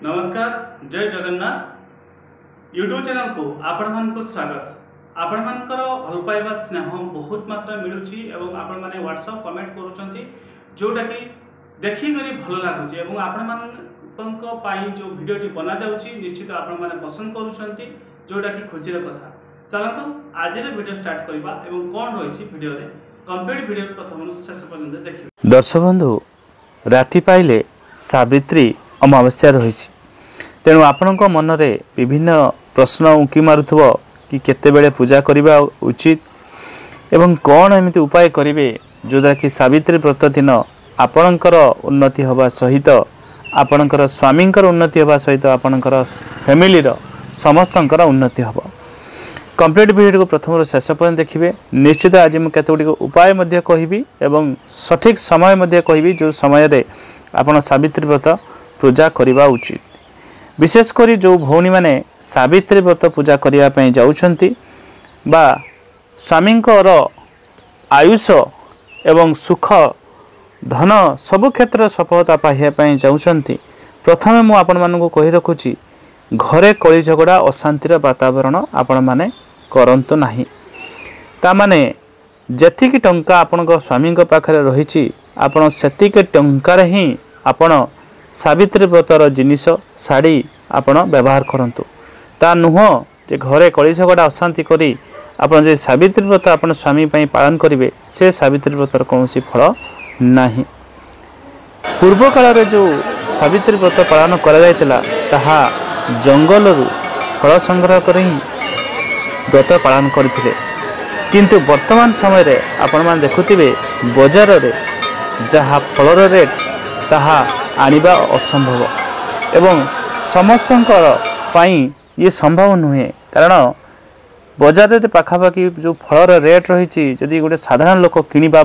नमस्कार जय Jagannath YouTube channel को आपण मानक स्वागत। आपण मानकर भल पाइबा स्नेह बहुत मात्रा मिलुची एवं आपण माने व्हाट्सएप कमेंट करूचंती जोटा कि देखि करी भल लागुची एवं आपण मानक पाई जो वीडियोटी बना जाउची निश्चित आपण माने पसंद करूचंती जोटा कि खुशी र कथा। चलंतु आज रे वीडियो स्टार्ट करबा एवं कोन रहिची वीडियो रे कंप्लीट वीडियो प्रथम शेष पर्यंत देखिबे। दर्शक बंधु राति पाइले सावित्री अमावस्या रही तेणु आपण मनरे विभिन्न प्रश्न उंकी मारुथबो कि केते बेले पूजा करिबा उचित एवं कौन एमिति उपाय करिवे जोद्वारा कि सावित्री व्रत दिन आपणकर उन्नति हवा सहित आपणकर स्वामींकर उन्नति हवा सहित आपणकर फैमिली रो समस्तंकर उन्नति हवा। कंप्लीट वीडियो को प्रथम शेष पर्यंत देखिए। निश्चित आज मैं केतोटी उपाय मध्य कहिबी एवं सठिक समय मध्य कहिबी जो समय रे आपण सावित्री व्रत पूजा करने उचित। विशेषकर जो भौणी माने सावित्री व्रत पूजा करने जाउछंती बा स्वामींकर आयुष एवं सुख धन सब क्षेत्र सफलता पाइबा जाउछंती प्रथमे मु आपण मानकु कहि रखुची घरे कली झगड़ा अशांतिर वातावरण आपण माने करंतु नाही। ता माने जेतिकी टंका आपणक स्वामी पाखरे रहिची आपण सेतिके टंकार ही आपण सावित्री व्रतर जिनिस शाड़ी आपण व्यवहार करंतु। ता नुह जे घरे कली झगड़ा अशांति करी आपण जे सावित्री व्रत आपण स्वामी पई पालन करिवे से सावित्री व्रतर कोनोसी फल नाही। पूर्व काल रे जो सावित्री व्रत पालन करा जायतिला ताहा जंगलरू फल संग्रह करी व्रत पालन करथिले किंतु वर्तमान समय रे आपण मान देखुथिबे बाजार रे जहा फलर रेट ताहा आनिबा असंभव एवं समस्तंकर पाई ये संभव नुहे कारण बाजार रे पाखापाखि जो फलर रेट रही जदि गोटे साधारण लोक किनिबा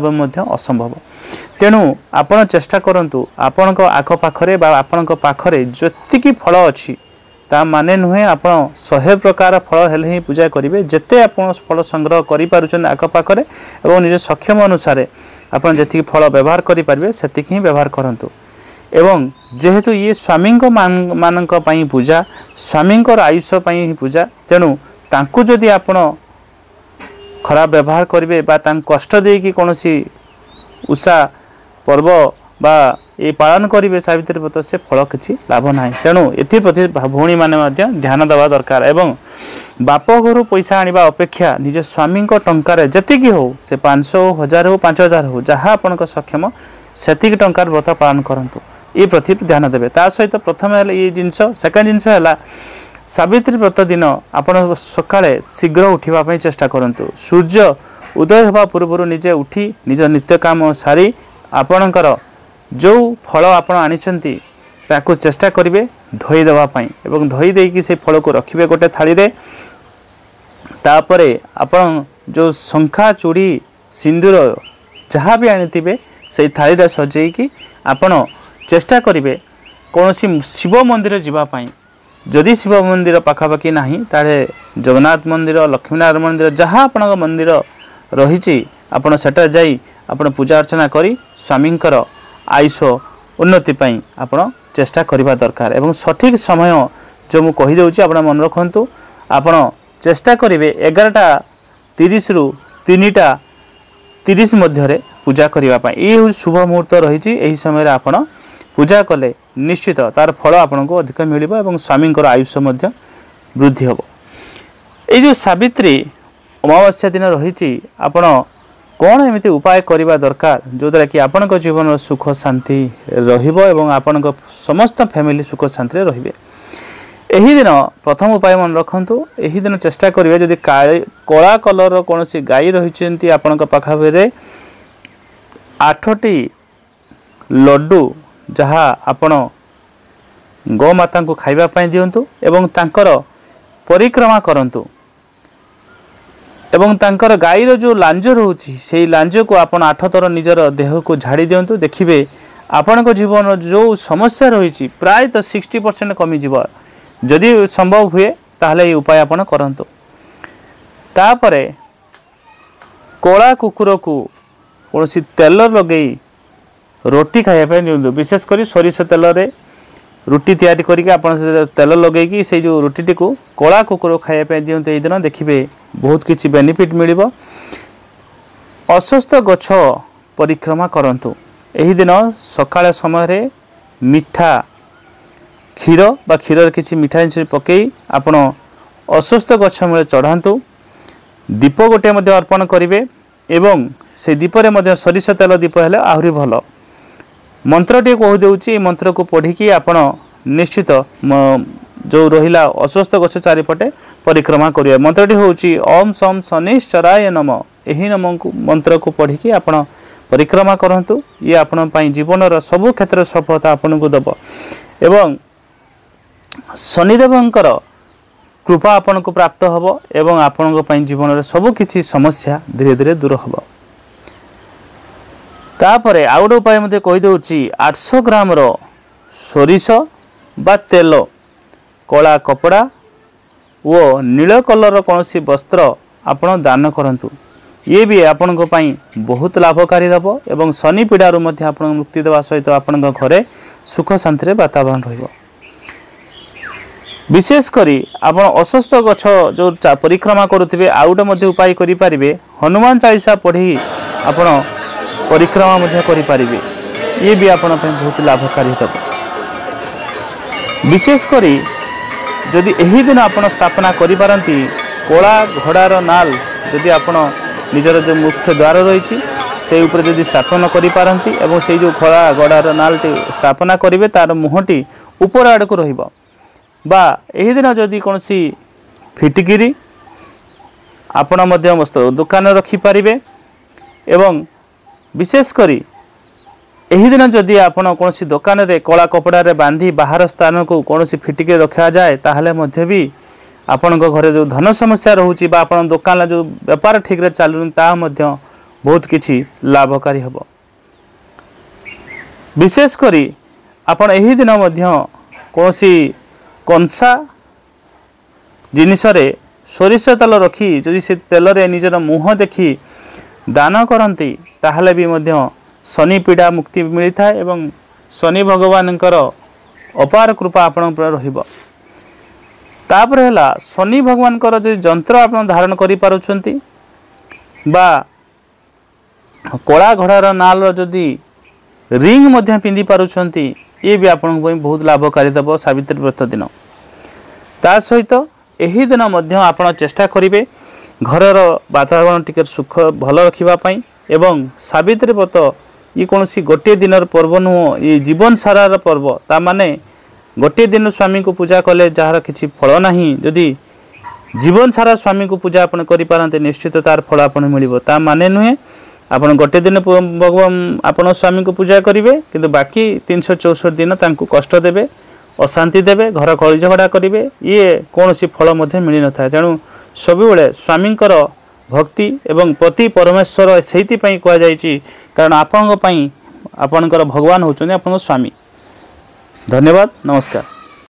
असंभव। तेणु आपण चेष्टा करंतु आपणक आख पाखरे बा आपणक पाखरे जतिकी फल अछि ता माने नुहे आपण 100 प्रकार फल हेले ही पूजा करिवे जेते आपण फल संग्रह करि पारुछन आख पाखरे एवं निज सक्षम अनुसार आपण जतिकी फल व्यवहार करि पारिबे सेतिकी ही व्यवहार करंतु। एवं जेहेतु ये स्वामी मानक पई पूजा स्वामींकर आयुष पई पूजा तेणु तांकु जदि आपण खराब व्यवहार करिवे बा तां कष्ट दे कि कोनोसी उषा पर्व बा ये पालन करेंगे सावित्री व्रत से फल किसी लाभ ना। तेणु एप्रति भौणी मैंने ध्यान देवा दरकार एवं बाप घर पैसा आने अपेक्षा निज स्वामी टंकार जी हो से 500 हो 1000 हो 5000 हो जहाँ आपण सक्षम से टंकार व्रत पालन करूँ ये प्रति ध्यान देवे। ता सहित प्रथम ये जिनस सेकेंड जिनस है सावित्री व्रत दिन आपण सकाळे शीघ्र उठापी चेष्टा करूँ। सूर्य उदय होगा पूर्व निजे उठी निज नित्य काम सारी आपणकर जो फल आपण आनिछंती ताकू चेष्टा करिवे धोई देवा पई एवं धोई देकी से फल को रखिबे गोटे थाली रे। तापरे आपण जो शंखा चूड़ी सिंदूर जहाँ भी आनिथिबे से थाली रे सजेई की आपण चेष्टा करिवे कोनोसी शिव मंदिर जिबा पई जदि शिव मंदिर पाखापाखि नाही तारे जगन्नाथ मंदिर लक्ष्मीनारायण मंदिर जहाँ आपण मंदिर रहिछि आपण सेटा जाई आपण पूजा अर्चना करी स्वामींकर आयुष उन्नति पाई आपण चेष्टा करबा दरकार एवं सठिक समय जो मु कहि देउची आपण मन रखंतु आपण चेष्टा करिवे 11:30 रु 3:30 मध्य रे पूजा करिबा पाई ए शुभ मुहूर्त रहिछि। एही समय रे आपण पूजा कले निश्चित तार फल आपण को अधिक मिलिबो एवं स्वामींकर आयुष मध्य वृद्धि होबो। ए जो सावित्री अमावस्या दिन रहिछि आपण कौन एमती उपाय करने दरकार जो द्वारा कि आपण जीवन सुख शांति रहिबो एवं आपण समस्त फैमिली सुख शांति रहिबे। एही दिन प्रथम उपाय मन रखंतु एही दिन चेष्टा करिवे जदि कला कलर कोनोसी गाई रहिचंती आपण पाखाबे 8टी लड्डू जहाँ आपण गौ माता को खाइबा पई दियंतु एवं तांकर परिक्रमा करंतु एवं तांकर गाईर जो लांज रोची से लांज को आपण 8 थर निजर देह को झाड़ी दियंतु देखिबे आपण जीवन जो समस्या रही प्राय तो 60% कमी जीव जदि संभव हुए ताहले ये उपाय आपण करंतु। तापरे कोला कुकुर को कौन तेल लगे रोटी खाइबा दियंतु विशेषकर सोरिष तेल रे रुटी तैयारी करके आपण तेल लगेगी से जो रुटी को कला कुकुर खाया दिंतु यही दिन देखिए बहुत किसी बेनिफिट मिल। अस्वस्थ गछ परिक्रमा करंतु यही दिन सकाळ समय मिठा क्षीर बा क्षीर किसी मिठा जिन पकई आपण अस्वस्थ गछ मूल चढ़ातु दीप गोटे अर्पण करेंगे एवं से दीपरे मध्य सरिष तेल दीप हेले आहरी भल। मंत्रटी कहुदे मंत्र को पढ़िकी आपण निश्चित जो रहिला अस्वस्थ गछ चारिपटे परिक्रमा करिया। मंत्रटी होउची ओम सम शनिश्चराय नम। एही नम मंत्र को पढ़िकी आपण परिक्रमा करंतु ये आपण पई जीवन सबु क्षेत्र सफलता आपण को दब एवं शनिदेवंकर कृपा आपण को प्राप्त हब एवं आपण पई जीवन सबु किछि समस्या धीरे धीरे दूर हब। तापरे आउट उपाय मते कहि दउची 800 ग्राम रो सोरिष बा तेल कला कपड़ा वो नील कलर कौनसी वस्त्र आपण दान करंतु ये भी आपण को पई बहुत लाभकारी दब एवं शनि पीड़ारू मध्य आपण मुक्ति देवा सहित आपण घरे सुख शांति वातावरण रहिबो। विशेष करी आपण अस्वस्थ गछ जो परिक्रमा करुथिबे आउट मध्य उपाय करि पारिबे हनुमान चालीसा पढ़ी आपण परिक्रमा मध्य करि पारिबे ये भी आपण पई बहुत लाभकारी दब। विशेष करी जदि एही दिन आपण स्थापना करि पारंती कोला घोड़ार नाल जदि आपण निजर जो मुख्य द्वार रही से ऊपर जदि स्थापना करि पारंती एवं से जो खोला घोड़ार नाल स्थापना करिवे तार मुहटी ऊपर आड़ को रहिबो बा एही दिन जदि कोनसी फिटकिरी आपण मध्य दुकान रखि पारिबे एवं विशेष करी एही दिन जदि आपण कोनसी दुकान रे कला कपड़ा रे बांधी बाहर स्थान को कोनसी फिटिके रखा जाए ताहले मध्य भी आपण घरे जो धन समस्या रहउची बा आपण दुकान जो व्यापार ठीक रे चालुन ता मध्य बहुत किछि लाभकारी हबो। विशेष करी आपण एही दिन मध्य कोनसी कंसा जिनिस रे सोरिष तेल रखी जदि से तेल रे निजर मुह देखी दान करंती ताहले भी मध्य शनि पीड़ा मुक्ति मिलता है एवं शनि भगवान अपार कृपा आपण पर रहिबो। तापर है शनि भगवान जो जंत्र आप धारण करि पारुछंती बा कला घोड़ार नाल जदि रिंग मध्य पिंधि पारुछंती ये भी आपण बहुत लाभकारी दब सावित्री व्रत दिन। ता सहित एही दिन मध्य आपण चेष्टा करिवे घरर वातावरण टिके सुख भल रखिबा पई एवं सावित्री व्रत ये कौन सी गोटे दिन पर्व नुह ये जीवन सारार पर्व ता माने गोटे दिन स्वामी को पूजा कले जार किसी फल नहीं जदि जीवन सारा स्वामी को पूजा आपण करि पारंते निश्चित तार फल आपण मिलिबो ता माने नुहे आपण गोटे दिन भगवान आपण स्वामी को पूजा करिवे किंतु बाकी 364 दिन तांको कष्ट देबे अशांति देबे घर कली झगड़ा करिवे ये कौन सी फल मध्य मिलि न था। तेणु सबुबेले स्वामींकर भक्ति एवं पति परमेश्वर सेहिति पई कह जायछि कारण आपनक पई आपनकर भगवान होचने आपन स्वामी। धन्यवाद नमस्कार।